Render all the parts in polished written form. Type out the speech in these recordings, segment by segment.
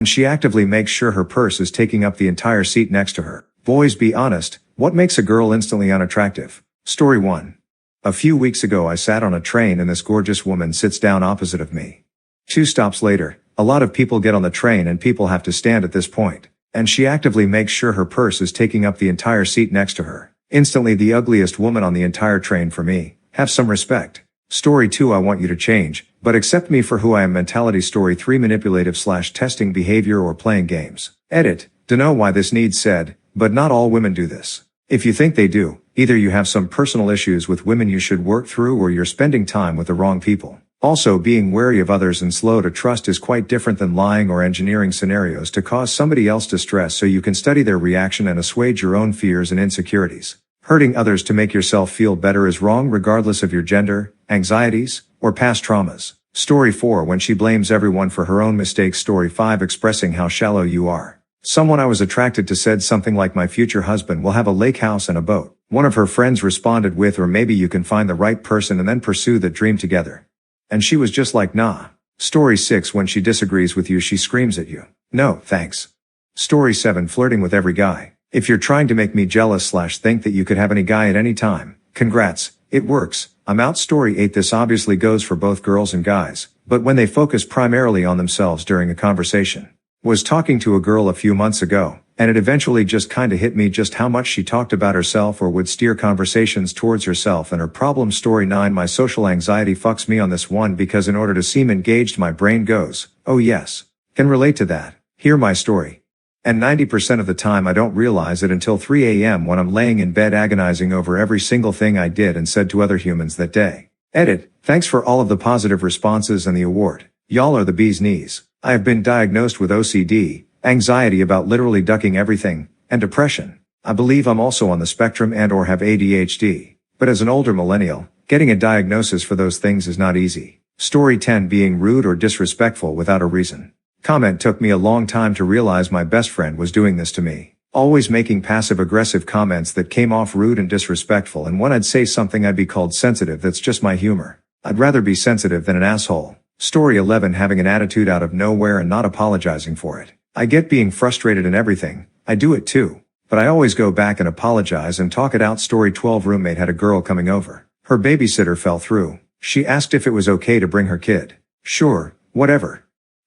And she actively makes sure her purse is taking up the entire seat next to her. Boys, be honest, what makes a girl instantly unattractive? Story 1. A few weeks ago I sat on a train and this gorgeous woman sits down opposite of me. 2 stops later, a lot of people get on the train and people have to stand at this point. And she actively makes sure her purse is taking up the entire seat next to her. Instantly the ugliest woman on the entire train for me. Have some respect. Story 2. I want you to change, but accept me for who I am. Mentality. Story 3. Manipulative/testing behavior or playing games. Edit. Dunno why this needs said, but not all women do this. If you think they do, either you have some personal issues with women you should work through or you're spending time with the wrong people. Also, being wary of others and slow to trust is quite different than lying or engineering scenarios to cause somebody else distress so you can study their reaction and assuage your own fears and insecurities. Hurting others to make yourself feel better is wrong regardless of your gender, anxieties, or past traumas. Story 4. When she blames everyone for her own mistakes. Story 5. Expressing how shallow you are. Someone I was attracted to said something like, my future husband will have a lake house and a boat. One of her friends responded with, or maybe you can find the right person and then pursue that dream together. And she was just like, nah. Story 6. When she disagrees with you, she screams at you. No, thanks. Story 7. Flirting with every guy. If you're trying to make me jealous/think that you could have any guy at any time, congrats, it works. I'm out. Story 8. This obviously goes for both girls and guys, but when they focus primarily on themselves during a conversation. Was talking to a girl a few months ago, and it eventually just kinda hit me just how much she talked about herself or would steer conversations towards herself and her problems. Story 9. My social anxiety fucks me on this one because in order to seem engaged my brain goes, oh yes, can relate to that, hear my story. And 90% of the time I don't realize it until 3 a.m. when I'm laying in bed agonizing over every single thing I did and said to other humans that day. Edit. Thanks for all of the positive responses and the award. Y'all are the bee's knees. I have been diagnosed with OCD, anxiety about literally ducking everything, and depression. I believe I'm also on the spectrum and or have ADHD. But as an older millennial, getting a diagnosis for those things is not easy. Story 10. Being rude or disrespectful without a reason. Comment. Took me a long time to realize my best friend was doing this to me. Always making passive-aggressive comments that came off rude and disrespectful, and when I'd say something I'd be called sensitive. That's just my humor. I'd rather be sensitive than an asshole. Story 11. Having an attitude out of nowhere and not apologizing for it. I get being frustrated and everything. I do it too. But I always go back and apologize and talk it out. Story 12. Roommate had a girl coming over. Her babysitter fell through. She asked if it was okay to bring her kid. Sure, whatever.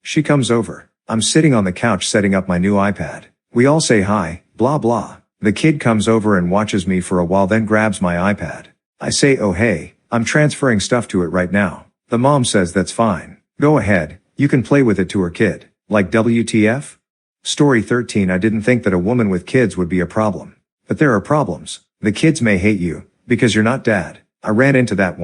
She comes over. I'm sitting on the couch setting up my new iPad. We all say hi, blah blah. The kid comes over and watches me for a while, then grabs my iPad. I say, oh hey, I'm transferring stuff to it right now. The mom says that's fine. Go ahead, you can play with it, to her kid. Like WTF? Story 13. I didn't think that a woman with kids would be a problem. But there are problems. The kids may hate you, because you're not dad. I ran into that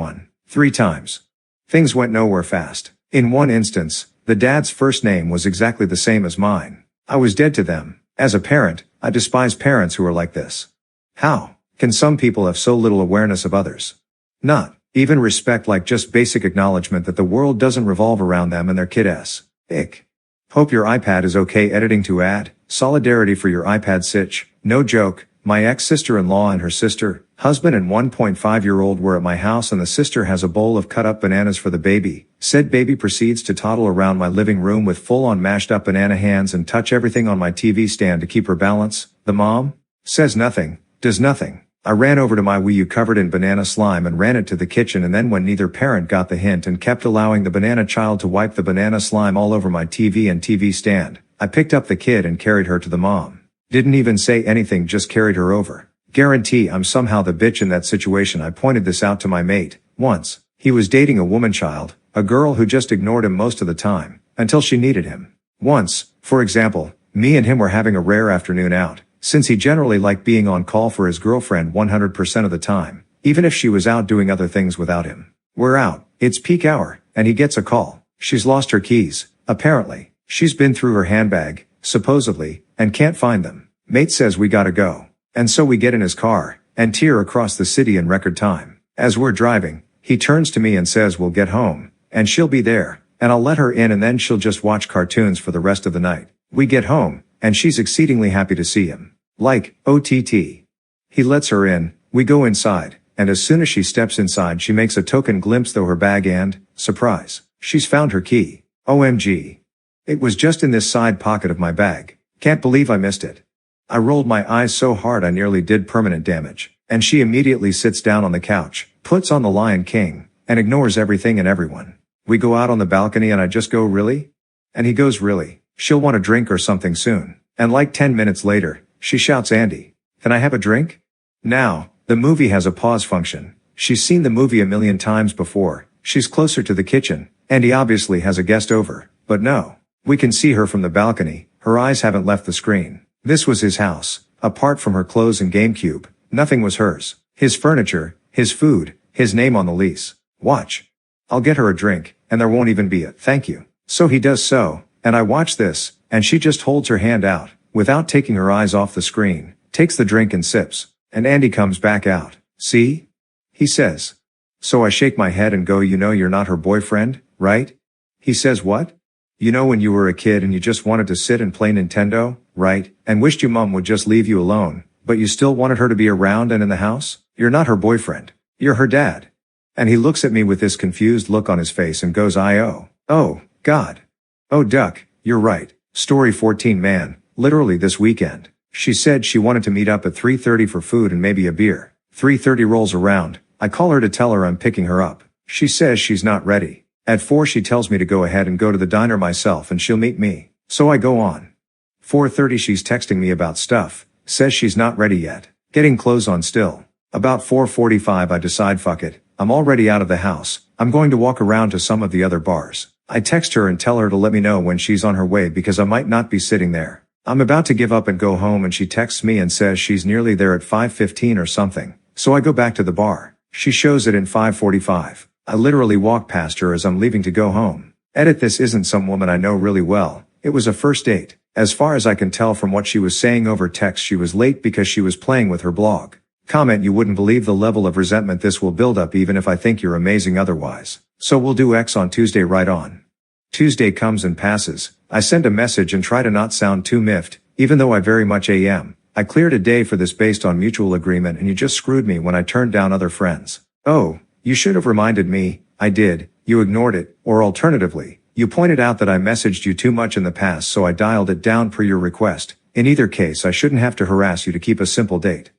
3 times. Things went nowhere fast. In one instance, the dad's first name was exactly the same as mine. I was dead to them. As a parent, I despise parents who are like this. How can some people have so little awareness of others? Not even respect, like just basic acknowledgement that the world doesn't revolve around them and their kid-s. Ick. Hope your iPad is okay. Editing. To add solidarity for your iPad sitch. No joke, my ex-sister-in-law and her sister, husband and 1.5-year-old were at my house, and the sister has a bowl of cut-up bananas for the baby. Said baby proceeds to toddle around my living room with full-on mashed-up banana hands and touch everything on my TV stand to keep her balance. The mom says nothing, does nothing. I ran over to my Wii U covered in banana slime and ran it to the kitchen, and then when neither parent got the hint and kept allowing the banana child to wipe the banana slime all over my TV and TV stand, I picked up the kid and carried her to the mom. Didn't even say anything, just carried her over. Guarantee I'm somehow the bitch in that situation. I pointed this out to my mate once. He was dating a woman child, a girl who just ignored him most of the time, until she needed him. Once, for example, me and him were having a rare afternoon out, since he generally liked being on call for his girlfriend 100% of the time, even if she was out doing other things without him. We're out, it's peak hour, and he gets a call. She's lost her keys, apparently. She's been through her handbag, supposedly, and can't find them. Mate says we gotta go. And so we get in his car, and tear across the city in record time. As we're driving, he turns to me and says we'll get home, and she'll be there, and I'll let her in, and then she'll just watch cartoons for the rest of the night. We get home, and she's exceedingly happy to see him. Like, OTT. He lets her in, we go inside, and as soon as she steps inside she makes a token glimpse through her bag and, surprise, she's found her key. OMG. It was just in this side pocket of my bag. Can't believe I missed it. I rolled my eyes so hard I nearly did permanent damage. And she immediately sits down on the couch, puts on the Lion King, and ignores everything and everyone. We go out on the balcony and I just go, really? And he goes, really? She'll want a drink or something soon. And like 10 minutes later, she shouts, Andy, can I have a drink? Now, the movie has a pause function. She's seen the movie a million times before. She's closer to the kitchen. Andy obviously has a guest over. But no. We can see her from the balcony. Her eyes haven't left the screen. This was his house. Apart from her clothes and GameCube, nothing was hers. His furniture, his food, his name on the lease. Watch. I'll get her a drink, and there won't even be a thank you. So he does so, and I watch this, and she just holds her hand out, without taking her eyes off the screen, takes the drink and sips, and Andy comes back out. See? He says. So I shake my head and go, you know you're not her boyfriend, right? He says, what? You know when you were a kid and you just wanted to sit and play Nintendo, right? And wished your mom would just leave you alone, but you still wanted her to be around and in the house? You're not her boyfriend. You're her dad. And he looks at me with this confused look on his face and goes, oh, God. Oh, duck, you're right. Story 14 man, literally this weekend. She said she wanted to meet up at 3:30 for food and maybe a beer. 3:30 rolls around. I call her to tell her I'm picking her up. She says she's not ready. At 4 she tells me to go ahead and go to the diner myself and she'll meet me. So I go on. 4:30 she's texting me about stuff. Says she's not ready yet. Getting clothes on still. About 4:45 I decide fuck it. I'm already out of the house. I'm going to walk around to some of the other bars. I text her and tell her to let me know when she's on her way because I might not be sitting there. I'm about to give up and go home and she texts me and says she's nearly there at 5:15 or something. So I go back to the bar. She shows it in 5:45. I literally walk past her as I'm leaving to go home. Edit, this isn't some woman I know really well. It was a first date. As far as I can tell from what she was saying over text, she was late because she was playing with her blog. Comment, you wouldn't believe the level of resentment this will build up even if I think you're amazing otherwise. So we'll do X on Tuesday right on. Tuesday comes and passes. I send a message and try to not sound too miffed, even though I very much am. I cleared a day for this based on mutual agreement and you just screwed me when I turned down other friends. Oh, you should have reminded me. I did. You ignored it, or alternatively, you pointed out that I messaged you too much in the past so I dialed it down per your request. In either case I shouldn't have to harass you to keep a simple date.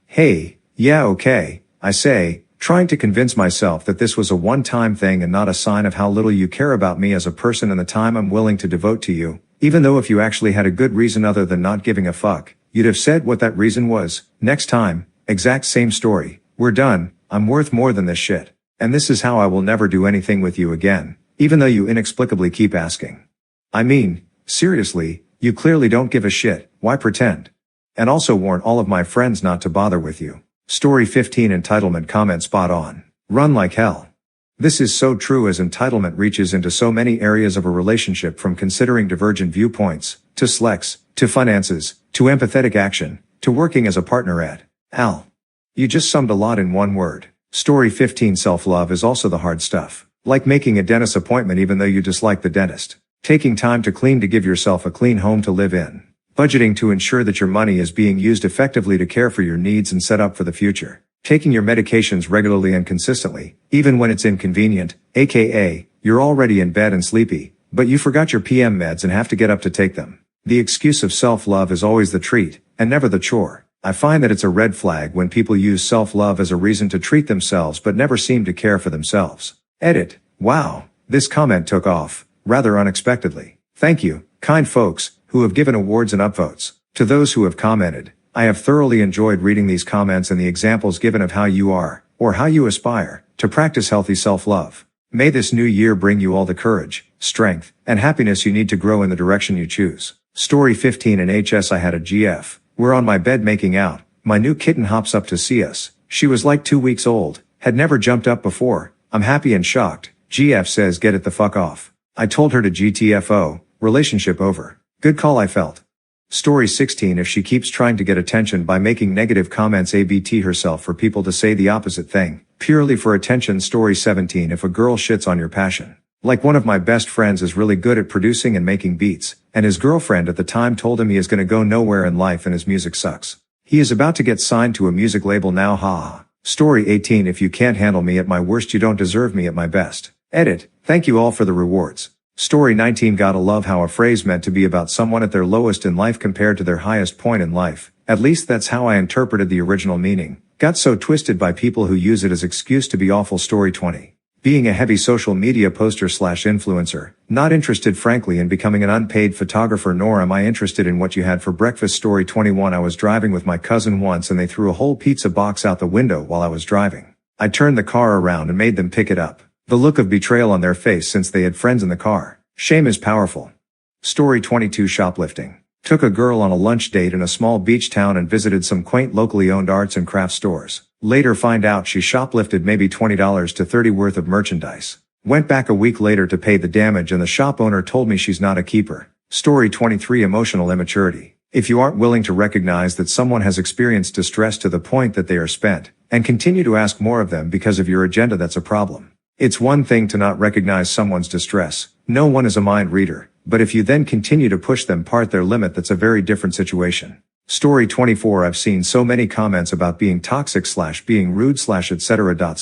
Hey, yeah okay, I say, trying to convince myself that this was a one-time thing and not a sign of how little you care about me as a person and the time I'm willing to devote to you, even though if you actually had a good reason other than not giving a fuck, you'd have said what that reason was. Next time, exact same story, we're done, I'm worth more than this shit. And this is how I will never do anything with you again, even though you inexplicably keep asking. I mean, seriously, you clearly don't give a shit, why pretend? And also warn all of my friends not to bother with you. Story 15 entitlement comment spot on. Run like hell. This is so true as entitlement reaches into so many areas of a relationship from considering divergent viewpoints, to sex, to finances, to empathetic action, to working as a partner at. Al. You just summed a lot in one word. Story 15 self-love is also the hard stuff. Like making a dentist appointment even though you dislike the dentist. Taking time to clean to give yourself a clean home to live in. Budgeting to ensure that your money is being used effectively to care for your needs and set up for the future. Taking your medications regularly and consistently, even when it's inconvenient, aka, you're already in bed and sleepy, but you forgot your PM meds and have to get up to take them. The excuse of self-love is always the treat, and never the chore. I find that it's a red flag when people use self-love as a reason to treat themselves but never seem to care for themselves. Edit. Wow, this comment took off, rather unexpectedly. Thank you, kind folks, who have given awards and upvotes. To those who have commented, I have thoroughly enjoyed reading these comments and the examples given of how you are, or how you aspire, to practice healthy self-love. May this new year bring you all the courage, strength, and happiness you need to grow in the direction you choose. Story 15 in HS. I had a GF. We're on my bed making out. My new kitten hops up to see us. She was like 2 weeks old, had never jumped up before. I'm happy and shocked. GF says get it the fuck off. I told her to GTFO, relationship over. Good call I felt. Story 16. If she keeps trying to get attention by making negative comments, ABT herself for people to say the opposite thing, purely for attention. Story 17. If a girl shits on your passion. Like one of my best friends is really good at producing and making beats, and his girlfriend at the time told him he is gonna go nowhere in life and his music sucks. He is about to get signed to a music label now, haha. Story 18. If you can't handle me at my worst, you don't deserve me at my best. Edit. Thank you all for the rewards. Story 19. Gotta love how a phrase meant to be about someone at their lowest in life compared to their highest point in life. At least that's how I interpreted the original meaning. Got so twisted by people who use it as excuse to be awful. Story 20. Being a heavy social media poster / influencer. Not interested frankly in becoming an unpaid photographer, nor am I interested in what you had for breakfast. Story 21. I was driving with my cousin once and they threw a whole pizza box out the window while I was driving. I turned the car around and made them pick it up. The look of betrayal on their face since they had friends in the car. Shame is powerful. Story 22. Shoplifting. Took a girl on a lunch date in a small beach town and visited some quaint locally owned arts and crafts stores. Later find out she shoplifted maybe $20 to $30 worth of merchandise. Went back a week later to pay the damage and the shop owner told me she's not a keeper. Story 23. Emotional immaturity. If you aren't willing to recognize that someone has experienced distress to the point that they are spent, and continue to ask more of them because of your agenda, that's a problem. It's one thing to not recognize someone's distress. No one is a mind reader. But if you then continue to push them past their limit, that's a very different situation. Story 24. I've seen so many comments about being toxic / being rude / etc.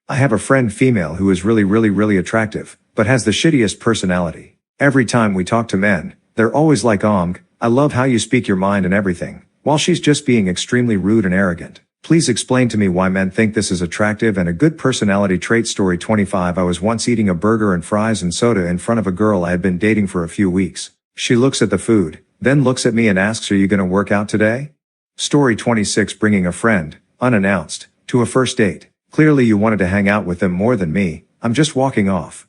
I have a friend female who is really attractive, but has the shittiest personality. Every time we talk to men, they're always like, I love how you speak your mind and everything, while she's just being extremely rude and arrogant. Please explain to me why men think this is attractive and a good personality trait. Story 25. I was once eating a burger and fries and soda in front of a girl I had been dating for a few weeks. She looks at the food, then looks at me and asks, "Are you gonna work out today?" Story 26. Bringing a friend, unannounced, to a first date. Clearly you wanted to hang out with them more than me. I'm just walking off.